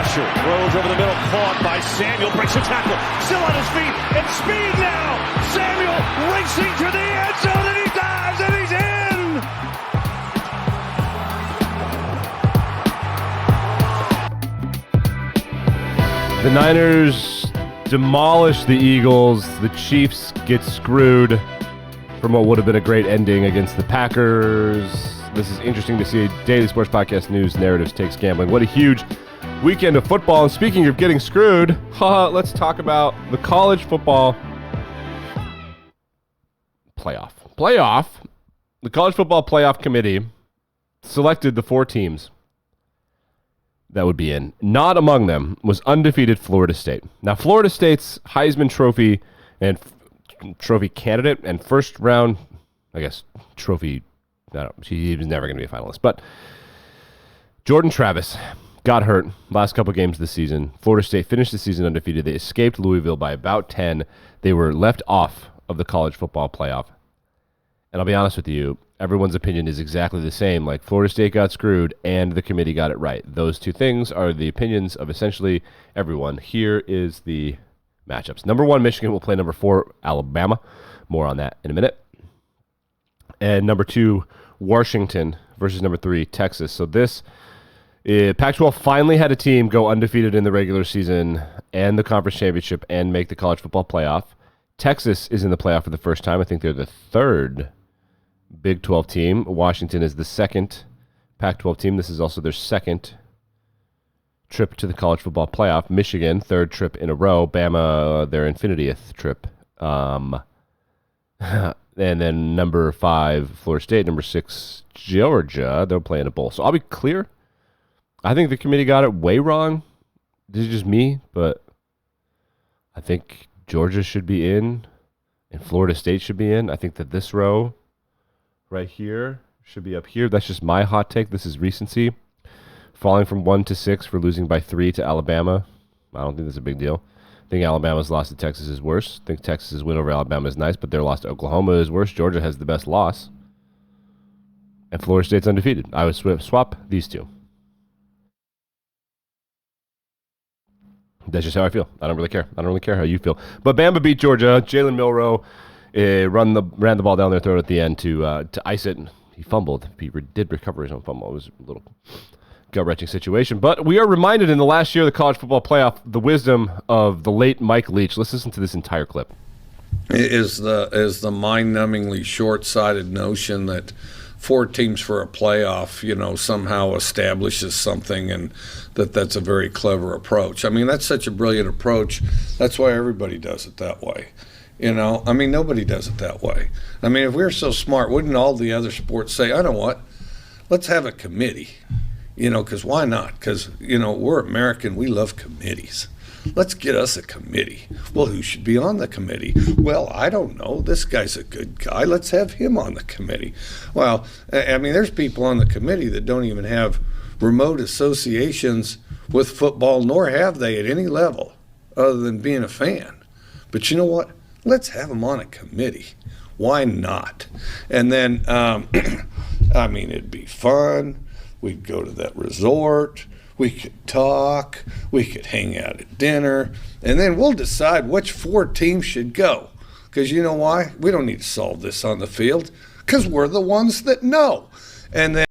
pressure. Throws over the middle, caught by Samuel. Breaks a tackle. Still on his feet. And speed now. Samuel racing to the end zone. And he dives. And he's in. The Niners demolish the Eagles. The Chiefs get screwed from what would have been a great ending against the Packers. This is interesting to see. Daily Sports Podcast News, Narratives, Takes, Gambling. What a huge weekend of football. And speaking of getting screwed, let's talk about the college football playoff. The college football playoff committee selected the 4 teams that would be in. Not among them was undefeated Florida State. Now, Florida State's Heisman Trophy and trophy candidate and first round, I guess, trophy, I don't know, he was never going to be a finalist. But Jordan Travis got hurt last couple games this season. Florida State finished the season undefeated. They escaped Louisville by about 10. They were left off of the college football playoff. And I'll be honest with you, everyone's opinion is exactly the same. Like, Florida State got screwed and the committee got it right. Those two things are the opinions of essentially everyone. Here is the matchups. Number 1, Michigan will play number 4, Alabama. More on that in a minute. And number 2, Washington versus number 3, Texas. So this, Pac-12 finally had a team go undefeated in the regular season and the conference championship and make the college football playoff. Texas is in the playoff for the first time. I think they're the 3rd Big 12 team. Washington is the 2nd Pac-12 team. This is also their 2nd trip to the college football playoff. Michigan, 3rd trip in a row. Bama, their infinitieth trip. And then number 5, Florida State. Number 6, Georgia. They'll play in a bowl. So I'll be clear. I think the committee got it way wrong. This is just me, but I think Georgia should be in and Florida State should be in. I think that this row right here should be up here. That's just my hot take. This is recency. Falling from 1 to 6 for losing by 3 to Alabama. I don't think that's a big deal. I think Alabama's loss to Texas is worse. I think Texas's win over Alabama is nice, but their loss to Oklahoma is worse. Georgia has the best loss. And Florida State's undefeated. I would swap these two. That's just how I feel. I don't really care. I don't really care how you feel. But Bama beat Georgia. Jalen Milroe ran the ball down their throat at the end to ice it. He fumbled. He did recover his own fumble. It was a little gut-wrenching situation. But we are reminded in the last year of the college football playoff the wisdom of the late Mike Leach. Let's listen to this entire clip. Is the mind-numbingly short-sighted notion that 4 teams for a playoff, somehow establishes something, and that's a very clever approach. I mean, that's such a brilliant approach. That's why everybody does it that way. Nobody does it that way. I mean, if we were so smart, wouldn't all the other sports say, I know what, let's have a committee, because why not? Because, we're American, we love committees. Let's get us a committee. Well, who should be on the committee? Well, I don't know. This guy's a good guy. Let's have him on the committee. Well, there's people on the committee that don't even have remote associations with football, nor have they at any level other than being a fan. But you know what? Let's have them on a committee. Why not? And then, it'd be fun. We'd go to that resort. We could talk. We could hang out at dinner. And then we'll decide which 4 teams should go. Because you know why? We don't need to solve this on the field. Because we're the ones that know. And then.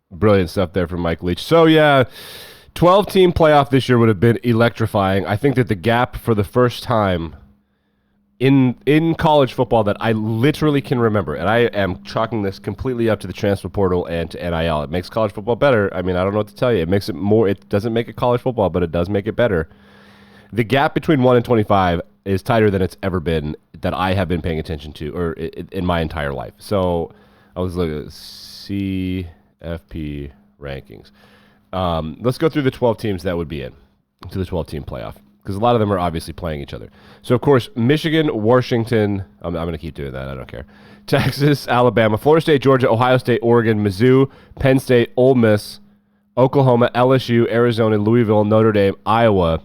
Brilliant stuff there from Mike Leach. So, yeah, 12-team playoff this year would have been electrifying. I think that the gap for the first time in college football that I literally can remember, and I am chalking this completely up to the transfer portal and to NIL. It makes college football better. I don't know what to tell you. It makes it more. It doesn't make it college football, but it does make it better. The gap between 1 and 25 is tighter than it's ever been that I have been paying attention to, or in my entire life. So I was looking at CFP rankings. Let's go through the 12 teams that would be in to the 12-team playoff, because a lot of them are obviously playing each other. So, of course, Michigan, Washington, I'm going to keep doing that, I don't care. Texas, Alabama, Florida State, Georgia, Ohio State, Oregon, Mizzou, Penn State, Ole Miss, Oklahoma, LSU, Arizona, Louisville, Notre Dame, Iowa,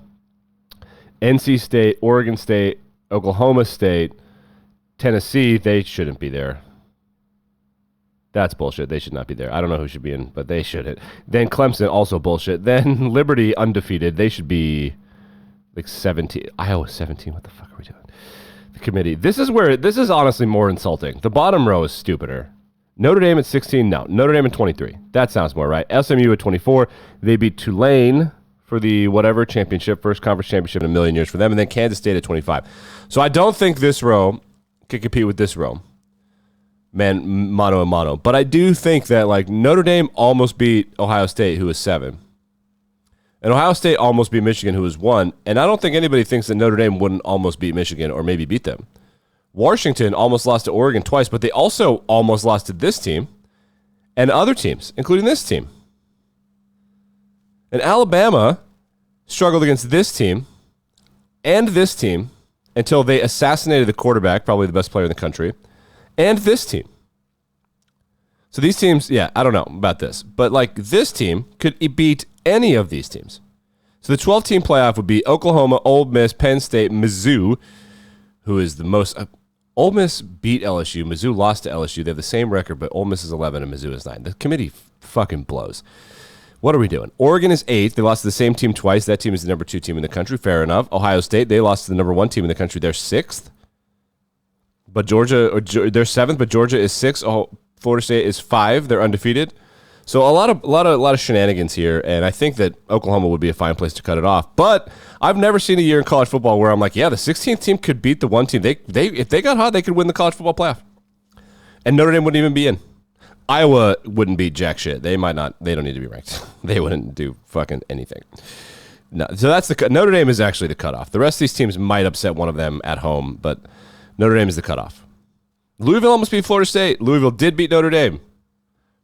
NC State, Oregon State, Oklahoma State, Tennessee, they shouldn't be there. That's bullshit. They should not be there. I don't know who should be in, but they shouldn't. Then Clemson, also bullshit. Then Liberty, undefeated. They should be like 17. Iowa 17. What the fuck are we doing? The committee. This is honestly more insulting. The bottom row is stupider. Notre Dame at 16. No. Notre Dame at 23. That sounds more right. SMU at 24. They beat Tulane for the whatever championship, first conference championship in a million years for them. And then Kansas State at 25. So I don't think this row can compete with this row. Man, mano a mano. But I do think that like Notre Dame almost beat Ohio State, who was 7. And Ohio State almost beat Michigan, who was 1. And I don't think anybody thinks that Notre Dame wouldn't almost beat Michigan or maybe beat them. Washington almost lost to Oregon twice, but they also almost lost to this team and other teams, including this team. And Alabama struggled against this team and this team until they assassinated the quarterback, probably the best player in the country, and this team. So these teams, yeah, I don't know about this, but like this team could beat any of these teams. So the 12-team playoff would be Oklahoma, Ole Miss, Penn State, Mizzou, who is the most. Ole Miss beat LSU. Mizzou lost to LSU. They have the same record, but Ole Miss is 11 and Mizzou is 9. The committee fucking blows. What are we doing? Oregon is 8th. They lost to the same team twice. That team is the number 2 team in the country. Fair enough. Ohio State, they lost to the number 1 team in the country. They're 6th. But Georgia, they're 7th, but Georgia is 6th. Oh, Florida State is 5. They're undefeated. So a lot of shenanigans here, and I think that Oklahoma would be a fine place to cut it off. But I've never seen a year in college football where I'm like, yeah, the 16th team could beat the 1 team. They if they got hot, they could win the college football playoff. And Notre Dame wouldn't even be in. Iowa wouldn't beat jack shit. They might not. They don't need to be ranked. They wouldn't do fucking anything. No, so that's Notre Dame is actually the cutoff. The rest of these teams might upset one of them at home, but Notre Dame is the cutoff. Louisville almost beat Florida State. Louisville did beat Notre Dame,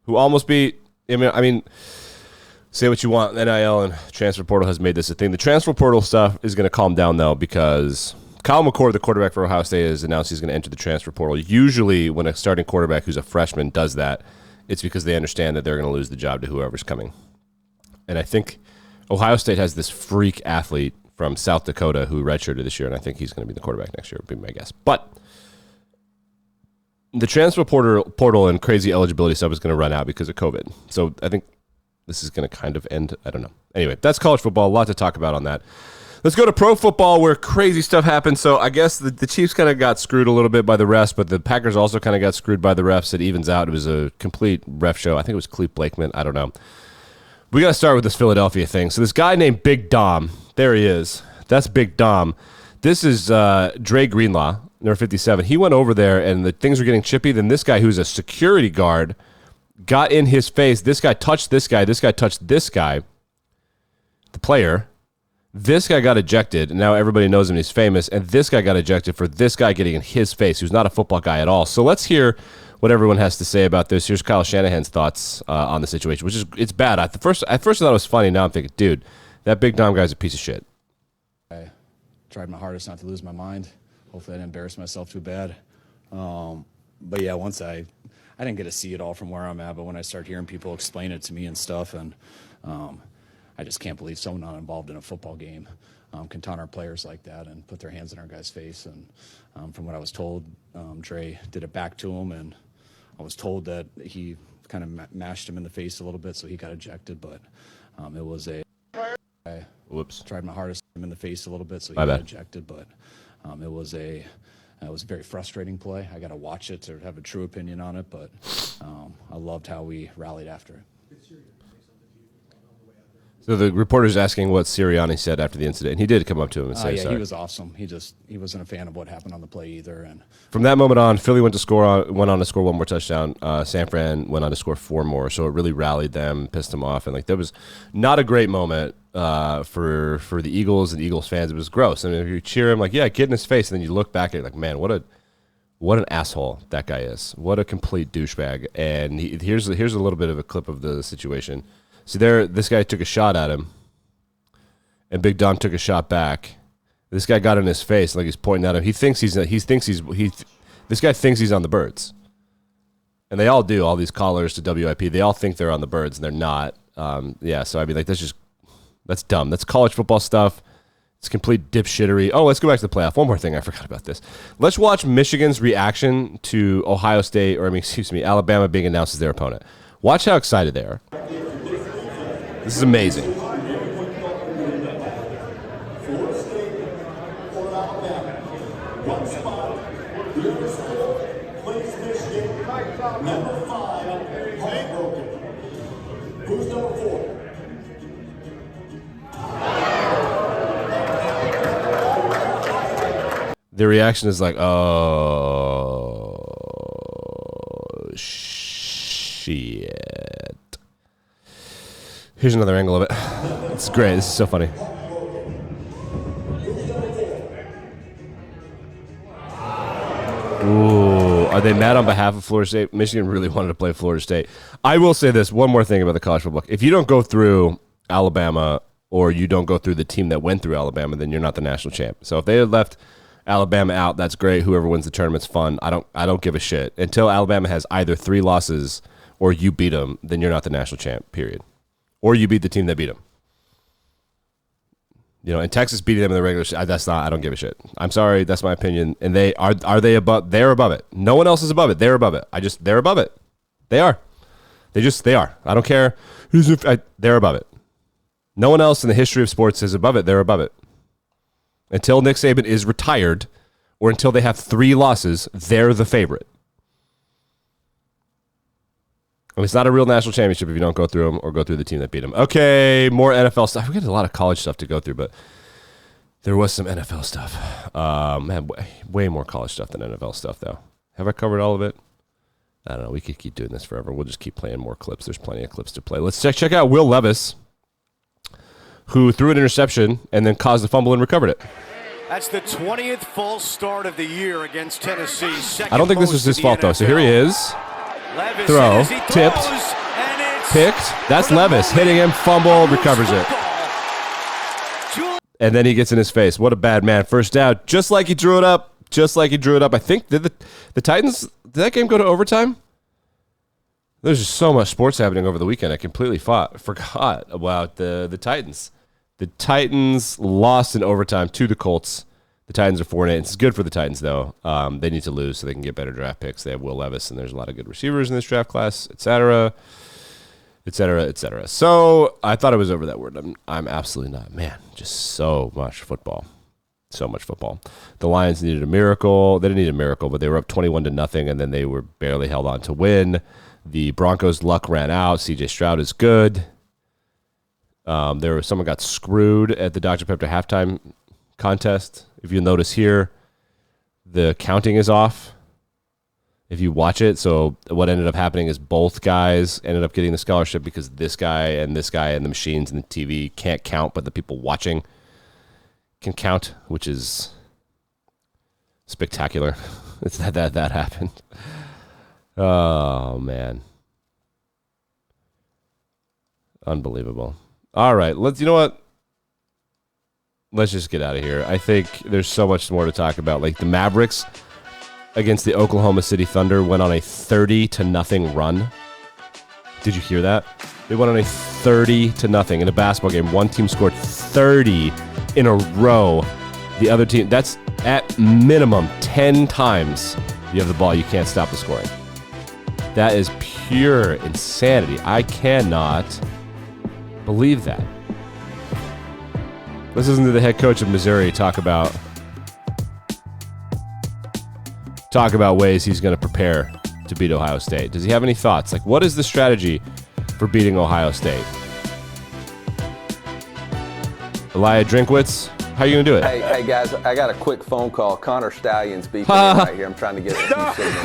who almost beat. I mean, say what you want. NIL and transfer portal has made this a thing. The transfer portal stuff is going to calm down, though, because Kyle McCord, the quarterback for Ohio State, has announced he's going to enter the transfer portal. Usually when a starting quarterback who's a freshman does that, it's because they understand that they're going to lose the job to whoever's coming. And I think Ohio State has this freak athlete from South Dakota who redshirted this year, and I think he's going to be the quarterback next year, would be my guess. But the transfer portal and crazy eligibility stuff is going to run out because of COVID. So I think this is going to kind of end. I don't know. Anyway, that's college football. A lot to talk about on that. Let's go to pro football where crazy stuff happened. So I guess the Chiefs kind of got screwed a little bit by the refs, but the Packers also kind of got screwed by the refs. It evens out. It was a complete ref show. I think it was Clete Blakeman. I don't know. We got to start with this Philadelphia thing. So this guy named Big Dom, there he is. That's Big Dom. This is Dre Greenlaw, number 57. He went over there, and the things were getting chippy. Then this guy, who's a security guard, got in his face. This guy touched this guy. This guy touched this guy, the player. This guy got ejected, and now everybody knows him. He's famous. And this guy got ejected for this guy getting in his face, who's not a football guy at all. So let's hear what everyone has to say about this. Here's Kyle Shanahan's thoughts on the situation, which is it's bad. At first I thought it was funny. Now I'm thinking, dude, that Big Dom guy's a piece of shit. I tried my hardest not to lose my mind. Hopefully I didn't embarrass myself too bad. But yeah, once I didn't get to see it all from where I'm at, but when I start hearing people explain it to me and stuff, and I just can't believe someone not involved in a football game can taunt our players like that and put their hands in our guy's face. And from what I was told, Dre did it back to him, and I was told that he kind of mashed him in the face a little bit, so he got ejected. But it was a I tried my hardest in the face a little bit, so he got ejected. But it was a very frustrating play. I got to watch it to have a true opinion on it, but I loved how we rallied after it. So the reporter's asking what Sirianni said after the incident. He did come up to him and say sorry. He was awesome. He wasn't a fan of what happened on the play either. And from that moment on, Philly went on to score one more touchdown. San Fran went on to score 4 more. So it really rallied them, pissed them off, and like that was not a great moment for the Eagles and Eagles fans. It was gross. I mean, if you cheer him, like get in his face, and then you look back at it, like, man, what an asshole that guy is. What a complete douchebag. And here's a little bit of a clip of the situation. See there, this guy took a shot at him, and Big Dom took a shot back. This guy got in his face, like he's pointing at him. This guy thinks he's on the Birds, and they all do. All these callers to WIP, they all think they're on the Birds, and they're not. So I mean, like that's dumb. That's college football stuff. It's complete dipshittery. Oh, let's go back to the playoff. One more thing. I forgot about this. Let's watch Michigan's reaction to Ohio State, Alabama being announced as their opponent. Watch how excited they are. This is amazing. Who's number 4? Their reaction is like, oh, shit. Here's another angle of it. It's great. This is so funny. Ooh, are they mad on behalf of Florida State? Michigan really wanted to play Florida State. I will say this, one more thing about the college football. If you don't go through Alabama or you don't go through the team that went through Alabama, then you're not the national champ. So if they had left Alabama out, that's great. Whoever wins the tournament's fun. I don't give a shit. Until Alabama has either 3 losses or you beat them, then you're not the national champ, period. Or you beat the team that beat them. You know, and Texas beating them in the regular season, that's not, I don't give a shit. I'm sorry, that's my opinion. And they are they above, they're above it. No one else is above it. They're above it. They're above it. They are. They are. I don't care. They're above it. No one else in the history of sports is above it. They're above it. Until Nick Saban is retired or until they have 3 losses, they're the favorite. And it's not a real national championship if you don't go through them or go through the team that beat them. Okay, more NFL stuff. We got a lot of college stuff to go through, but there was some NFL stuff. Man, way more college stuff than NFL stuff, though. Have I covered all of it? I don't know. We could keep doing this forever. We'll just keep playing more clips. There's plenty of clips to play. Let's check out Will Levis, who threw an interception and then caused a fumble and recovered it. That's the 20th false start of the year against Tennessee. I don't think this was his fault, though. So here he is. Levis Throw, tipped, picked. That's Levis hitting him, fumble, recovers it. And then he gets in his face. What a bad man. First down, just like he drew it up. I think, did the Titans, did that game go to overtime? There's just so much sports happening over the weekend. I completely forgot about the Titans. The Titans lost in overtime to the Colts. The Titans are 4-8. It's good for the Titans, though. They need to lose so they can get better draft picks. They have Will Levis, and there's a lot of good receivers in this draft class, et cetera, et cetera, et cetera. So I thought it was over that word. I'm absolutely not. Man, just so much football. So much football. The Lions needed a miracle. They didn't need a miracle, but they were up 21-0, and then they were barely held on to win. The Broncos' luck ran out. C.J. Stroud is good. Someone got screwed at the Dr. Pepper halftime contest. If you notice here, the counting is off. If you watch it, so what ended up happening is both guys ended up getting the scholarship because this guy and the machines and the TV can't count, but the people watching can count, which is spectacular. It's that happened. Oh, man. Unbelievable. All right, you know what? Let's just get out of here. I think there's so much more to talk about. Like the Mavericks against the Oklahoma City Thunder went on a 30-0 run. Did you hear that? They went on a 30-0 in a basketball game. One team scored 30 in a row. The other team, that's at minimum 10 times you have the ball. You can't stop the scoring. That is pure insanity. I cannot believe that. Let's listen to the head coach of Missouri talk about ways he's going to prepare to beat Ohio State. Does he have any thoughts? Like, what is the strategy for beating Ohio State? Elijah Drinkwitz, how are you going to do it? Hey guys, I got a quick phone call. Connor Stallion's beeping right here. I'm trying to get a few signals.